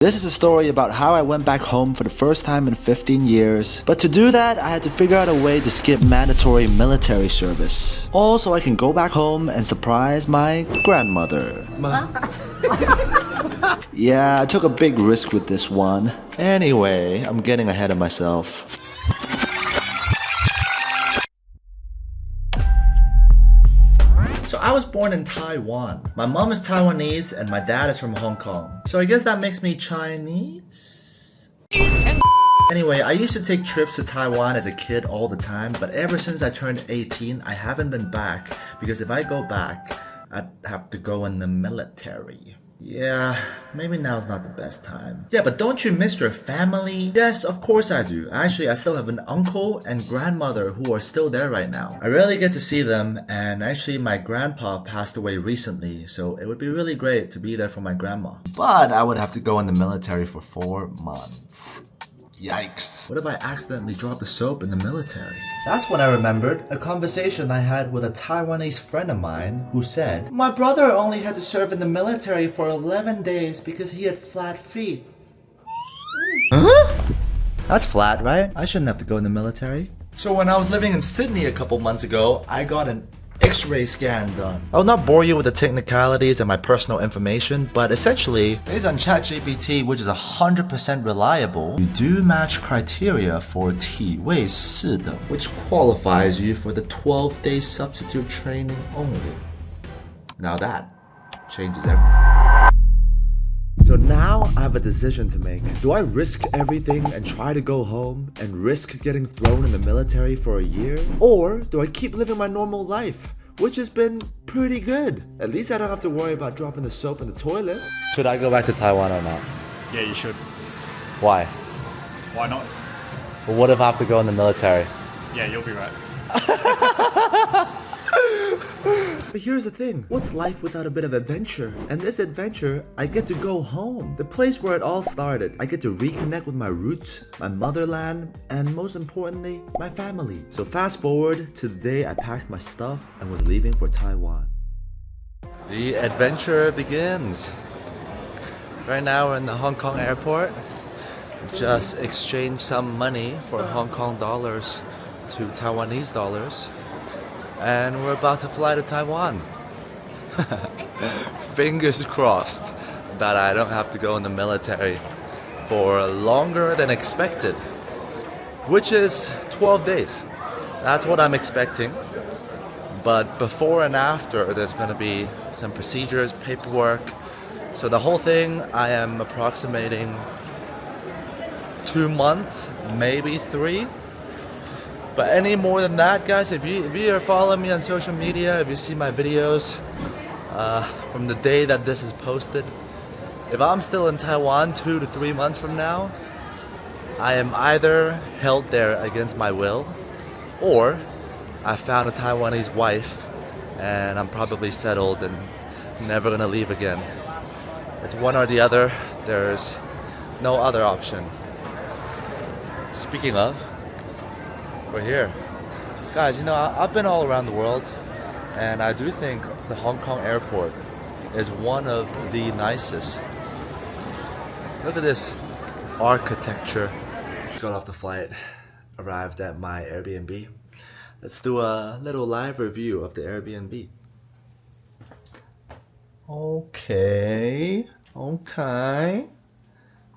This is a story about how I went back home for the first time in 15 years. But to do that, I had to figure out a way to skip mandatory military service. All so I can go back home and surprise my grandmother. Yeah, I took a big risk with this one. Anyway, I'm getting ahead of myself. So I was born in Taiwan. My mom is Taiwanese and my dad is from Hong Kong. So I guess that makes me Chinese? Anyway, I used to take trips to Taiwan as a kid all the time, but ever since I turned 18, I haven't been back because if I go back, I'd have to go in the military. Yeah, maybe now's not the best time. Yeah, but don't you miss your family? Yes, of course I do. Actually, I still have an uncle and grandmother who are still there right now. I rarely get to see them, and actually my grandpa passed away recently, so it would be really great to be there for my grandma. But I would have to go in the military for 4 months. Yikes. What if I accidentally drop the soap in the military? That's when I remembered a conversation I had with a Taiwanese friend of mine who said, "My brother only had to serve in the military for 11 days because he had flat feet." Huh? That's flat, right? I shouldn't have to go in the military. So when I was living in Sydney a couple months ago, I got an X-ray scan done. I'll not bore you with the technicalities and my personal information, but essentially, based on ChatGPT, which is 100% reliable, you do match criteria for 体位式的, which qualifies you for the 12-day substitute training only. Now that changes everything. So now I have a decision to make. Do I risk everything and try to go home and risk getting thrown in the military for a year? Or do I keep living my normal life, which has been pretty good? At least I don't have to worry about dropping the soap in the toilet. Should I go back to Taiwan or not? Yeah, you should. Why? Why not? Well, what if I have to go in the military? Yeah, you'll be right. But here's the thing, what's life without a bit of adventure? And this adventure, I get to go home. The place where it all started. I get to reconnect with my roots, my motherland, and most importantly, my family. So fast forward to the day I packed my stuff and was leaving for Taiwan. The adventure begins. Right now we're in the Hong Kong airport. Just exchanged some money for Hong Kong dollars to Taiwanese dollars. And we're about to fly to Taiwan. Fingers crossed that I don't have to go in the military for longer than expected, which is 12 days. That's what I'm expecting. But before and after, there's going to be some procedures, paperwork. So the whole thing, I am approximating 2 months, maybe 3. But any more than that, guys, if you are following me on social media, if you see my videos from the day that this is posted, if I'm still in Taiwan 2 to 3 months from now, I am either held there against my will, or I found a Taiwanese wife and I'm probably settled and never gonna leave again. It's one or the other. There's no other option. Speaking of, we're here. Guys, you know, I've been all around the world, and I do think the Hong Kong airport is one of the nicest. Look at this architecture. Got off the flight, arrived at my Airbnb. Let's do a little live review of the Airbnb. Okay.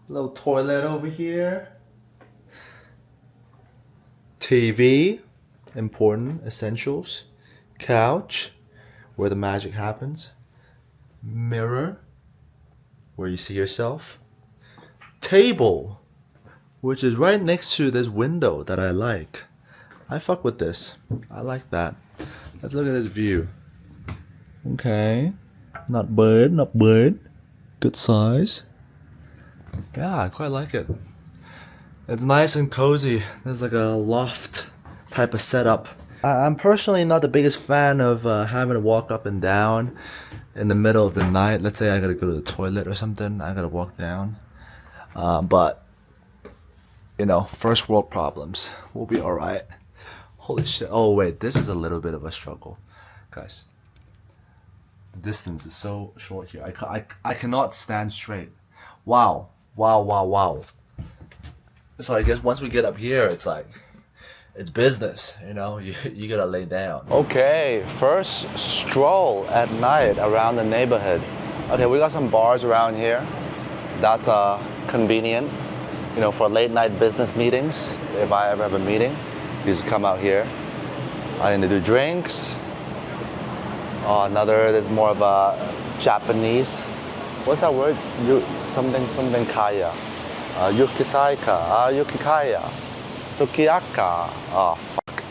Little toilet over here. TV, important, essentials. Couch, where the magic happens. Mirror, where you see yourself. Table, which is right next to this window that I like. I fuck with this. I like that. Let's look at this view. Okay. Not bad. Good size. Yeah, I quite like it. It's nice and cozy. There's like a loft type of setup. I'm personally not the biggest fan of having to walk up and down in the middle of the night. Let's say I gotta go to the toilet or something. I gotta walk down. But, you know, first world problems. We'll be alright. Holy shit. Oh wait, this is a little bit of a struggle. Guys, the distance is so short here. I cannot stand straight. Wow. Wow, wow, wow. So I guess once we get up here, it's like, it's business, you know? You gotta lay down. Okay, first stroll at night around the neighborhood. Okay, we got some bars around here. That's convenient, you know, for late night business meetings. If I ever have a meeting, you just come out here. I need to do drinks. Oh, there's more of a Japanese. What's that word? Something kaya. Yukisaika, yukikaya, sukiaka. Oh, fuck.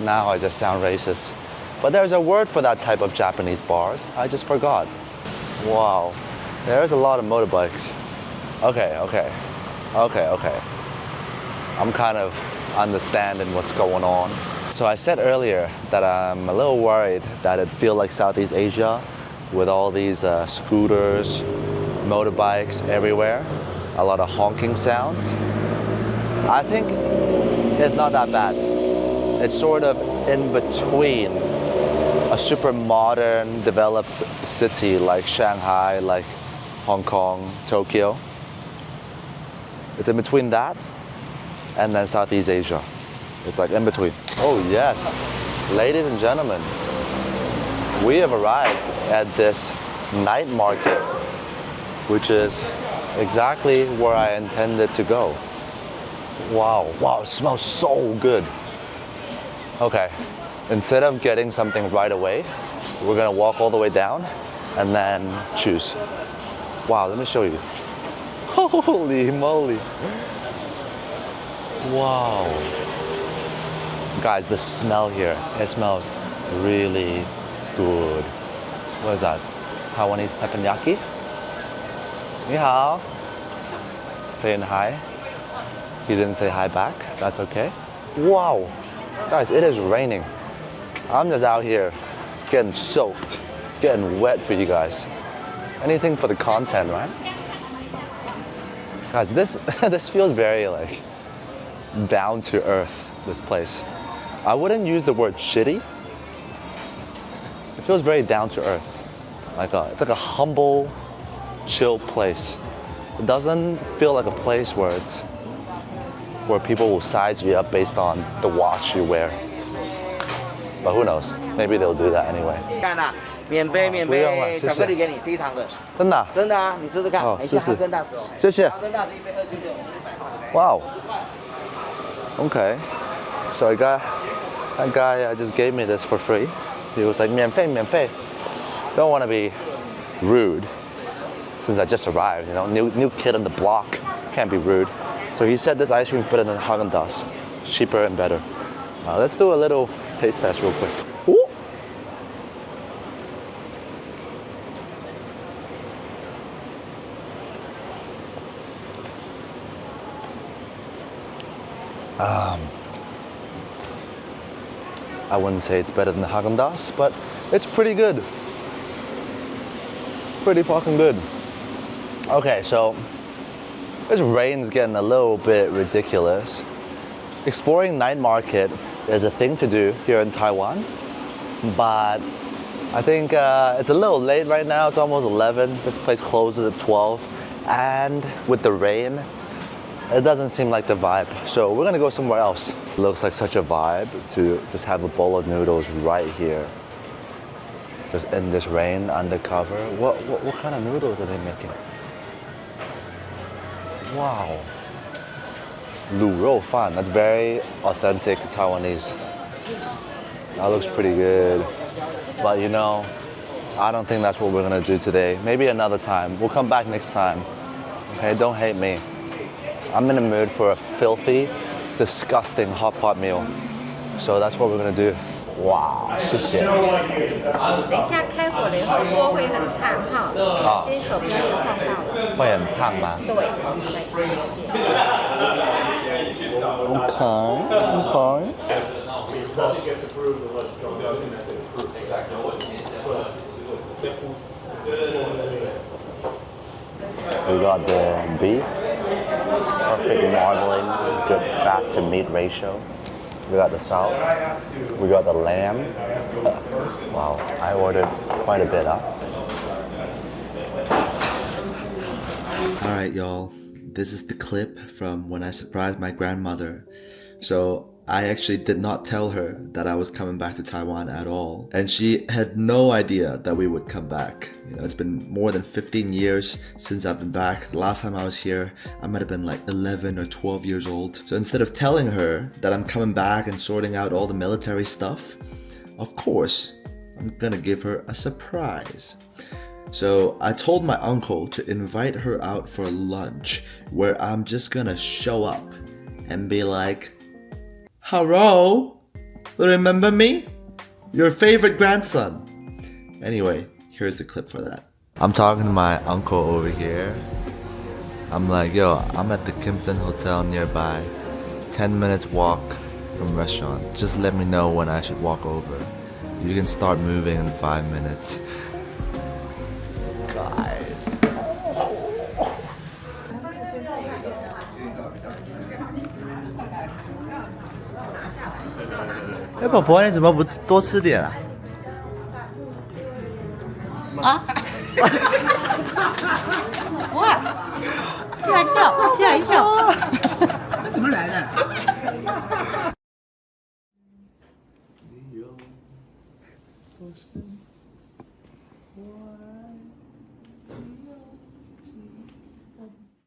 Now I just sound racist. But there's a word for that type of Japanese bars. I just forgot. Wow. There's a lot of motorbikes. Okay. I'm kind of understanding what's going on. So I said earlier that I'm a little worried that it feels like Southeast Asia with all these scooters, motorbikes everywhere, a lot of honking sounds. I think it's not that bad. It's sort of in between a super modern, developed city like Shanghai, like Hong Kong, Tokyo. It's in between that and then Southeast Asia. It's like in between. Oh yes, ladies and gentlemen, we have arrived at this night market, which is exactly where I intended to go. Wow, it smells so good. Okay, instead of getting something right away, we're gonna walk all the way down and then choose. Wow, let me show you. Holy moly. Wow. Guys, the smell here, it smells really good. What is that? Taiwanese teppanyaki? Ni hao. Saying hi. He didn't say hi back. That's okay. Wow. Guys, it is raining. I'm just out here getting soaked, getting wet for you guys. Anything for the content, right? Guys, this feels very like down to earth, this place. I wouldn't use the word shitty. It feels very down to earth. It's like a humble, chill place. It doesn't feel like a place where people will size you up based on the watch you wear. But who knows? Maybe they'll do that anyway. 免费，巧克力给你，低糖的。真的啊？真的啊，你试试看。哦，等一下试试。哈根达斯哦。谢谢。哈根达斯一杯299，100块。 Wow. Okay. So that guy just gave me this for free. He was like, 免费, 免费. Don't want to be rude since I just arrived, you know, new kid on the block, can't be rude. So he said this ice cream is better than Haagen-Dazs. It's cheaper and better. Let's do a little taste test real quick. Ooh. I wouldn't say it's better than Haagen-Dazs, but it's pretty good. Pretty fucking good. Okay, so this rain's getting a little bit ridiculous. Exploring night market is a thing to do here in Taiwan, but I think it's a little late right now. It's almost 11. This place closes at 12, and with the rain, it doesn't seem like the vibe. So we're gonna go somewhere else. It looks like such a vibe to just have a bowl of noodles right here. Just in this rain, undercover. What kind of noodles are they making? Wow. 卤肉饭, that's very authentic Taiwanese. That looks pretty good. But you know, I don't think that's what we're gonna do today. Maybe another time. We'll come back next time. Okay, don't hate me. I'm in the mood for a filthy, disgusting hot pot meal. So that's what we're gonna do. Wow, 谢谢。等一下开火了以后锅会很烫哈，所以手不要碰到了。会很烫吗？对，Okay. We got the beef, perfect marbling, good fat to meat ratio. We got the sauce. We got the lamb. Wow, I ordered quite a bit, huh? Alright, y'all. this is the clip from when I surprised my grandmother. So I actually did not tell her that I was coming back to Taiwan at all. And she had no idea that we would come back. You know, it's been more than 15 years since I've been back. The last time I was here, I might have been like 11 or 12 years old. So instead of telling her that I'm coming back and sorting out all the military stuff, of course, I'm gonna give her a surprise. So I told my uncle to invite her out for lunch where I'm just gonna show up and be like, hello, remember me? Your favorite grandson. Anyway, here's the clip for that. I'm talking to my uncle over here. I'm like, yo, I'm at the Kimpton Hotel nearby. 10 minutes walk from restaurant. Just let me know when I should walk over. You can start moving in 5 minutes. Guys. 哎，宝宝，你怎么不多吃点啊？啊？哇！吓一跳，吓一跳。怎么来的？我